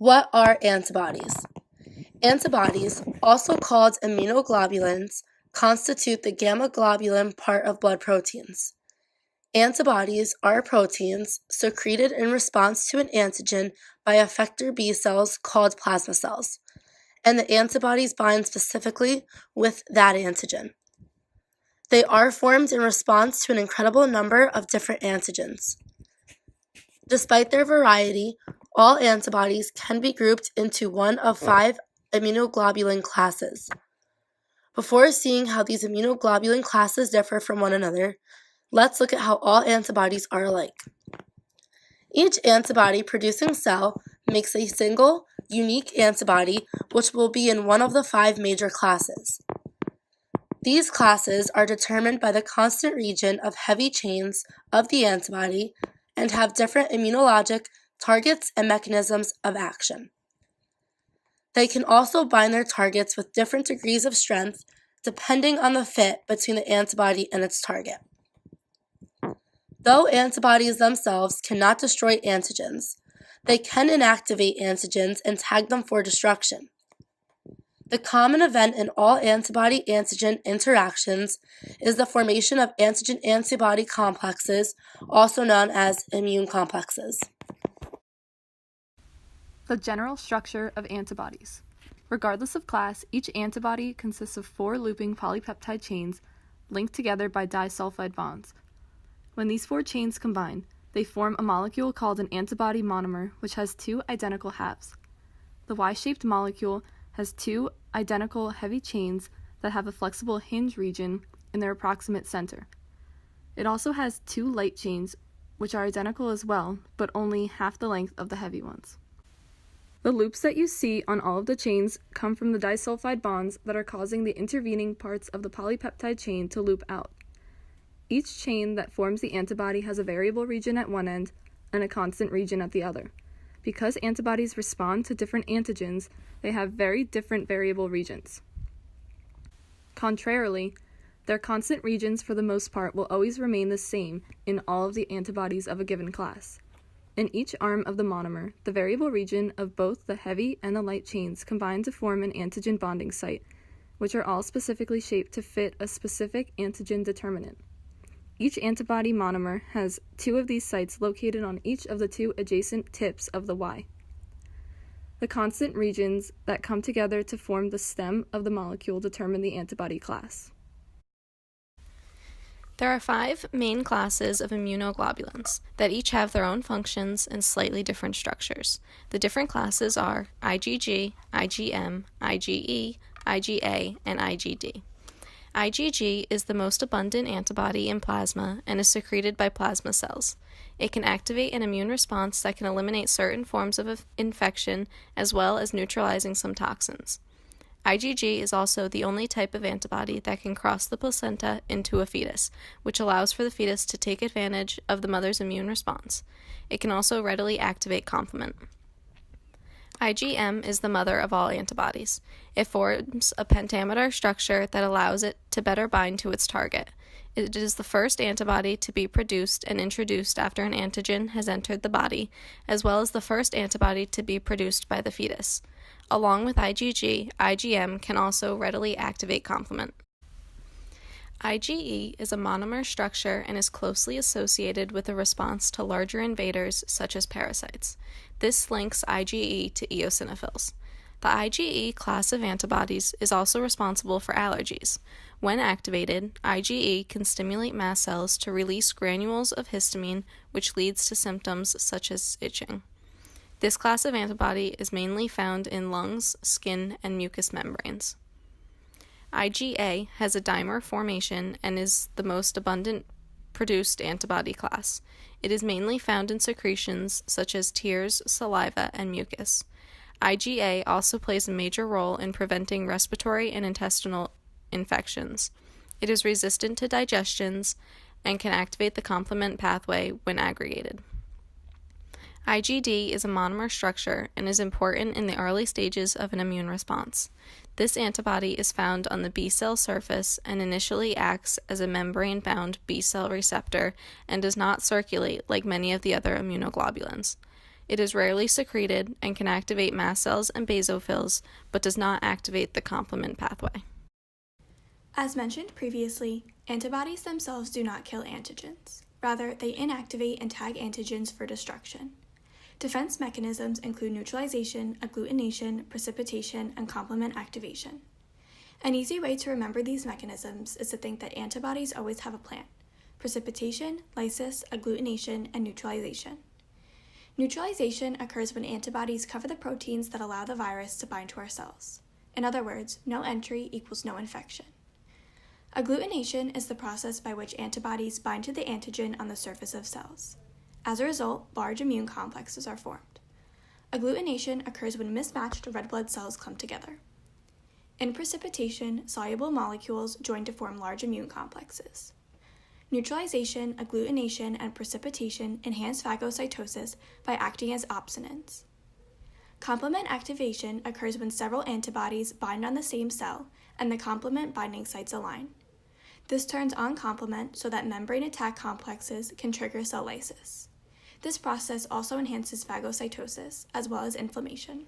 What are antibodies? Antibodies, also called immunoglobulins, constitute the gamma globulin part of blood proteins. Antibodies are proteins secreted in response to an antigen by effector B cells called plasma cells, and the antibodies bind specifically with that antigen. They are formed in response to an incredible number of different antigens. Despite their variety, all antibodies can be grouped into one of 5 immunoglobulin classes. Before seeing how these immunoglobulin classes differ from one another, let's look at how all antibodies are alike. Each antibody-producing cell makes a single, unique antibody which will be in one of the 5 major classes. These classes are determined by the constant region of heavy chains of the antibody and have different immunologic targets and mechanisms of action. They can also bind their targets with different degrees of strength depending on the fit between the antibody and its target. Though antibodies themselves cannot destroy antigens, they can inactivate antigens and tag them for destruction. The common event in all antibody-antigen interactions is the formation of antigen-antibody complexes, also known as immune complexes. The general structure of antibodies. Regardless of class, each antibody consists of 4 looping polypeptide chains linked together by disulfide bonds. When these 4 chains combine, they form a molecule called an antibody monomer, which has 2 identical halves. The Y-shaped molecule has 2 identical heavy chains that have a flexible hinge region in their approximate center. It also has 2 light chains, which are identical as well, but only half the length of the heavy ones. The loops that you see on all of the chains come from the disulfide bonds that are causing the intervening parts of the polypeptide chain to loop out. Each chain that forms the antibody has a variable region at one end and a constant region at the other. Because antibodies respond to different antigens, they have very different variable regions. Contrarily, their constant regions for the most part will always remain the same in all of the antibodies of a given class. In each arm of the monomer, the variable region of both the heavy and the light chains combine to form an antigen bonding site, which are all specifically shaped to fit a specific antigen determinant. Each antibody monomer has 2 of these sites located on each of the 2 adjacent tips of the Y. The constant regions that come together to form the stem of the molecule determine the antibody class. There are 5 main classes of immunoglobulins that each have their own functions and slightly different structures. The different classes are IgG, IgM, IgE, IgA, and IgD. IgG is the most abundant antibody in plasma and is secreted by plasma cells. It can activate an immune response that can eliminate certain forms of infection as well as neutralizing some toxins. IgG is also the only type of antibody that can cross the placenta into a fetus, which allows for the fetus to take advantage of the mother's immune response. It can also readily activate complement. IgM is the mother of all antibodies. It forms a pentamer structure that allows it to better bind to its target. It is the first antibody to be produced and introduced after an antigen has entered the body, as well as the first antibody to be produced by the fetus. Along with IgG, IgM can also readily activate complement. IgE is a monomer structure and is closely associated with a response to larger invaders such as parasites. This links IgE to eosinophils. The IgE class of antibodies is also responsible for allergies. When activated, IgE can stimulate mast cells to release granules of histamine, which leads to symptoms such as itching. This class of antibody is mainly found in lungs, skin, and mucous membranes. IgA has a dimer formation and is the most abundant produced antibody class. It is mainly found in secretions such as tears, saliva, and mucus. IgA also plays a major role in preventing respiratory and intestinal infections. It is resistant to digestions and can activate the complement pathway when aggregated. IgD is a monomer structure and is important in the early stages of an immune response. This antibody is found on the B cell surface and initially acts as a membrane-bound B cell receptor and does not circulate like many of the other immunoglobulins. It is rarely secreted and can activate mast cells and basophils, but does not activate the complement pathway. As mentioned previously, antibodies themselves do not kill antigens. Rather, they inactivate and tag antigens for destruction. Defense mechanisms include neutralization, agglutination, precipitation, and complement activation. An easy way to remember these mechanisms is to think that antibodies always have a plan: precipitation, lysis, agglutination, and neutralization. Neutralization occurs when antibodies cover the proteins that allow the virus to bind to our cells. In other words, no entry equals no infection. Agglutination is the process by which antibodies bind to the antigen on the surface of cells. As a result, large immune complexes are formed. Agglutination occurs when mismatched red blood cells clump together. In precipitation, soluble molecules join to form large immune complexes. Neutralization, agglutination, and precipitation enhance phagocytosis by acting as opsonins. Complement activation occurs when several antibodies bind on the same cell and the complement binding sites align. This turns on complement so that membrane attack complexes can trigger cell lysis. This process also enhances phagocytosis as well as inflammation.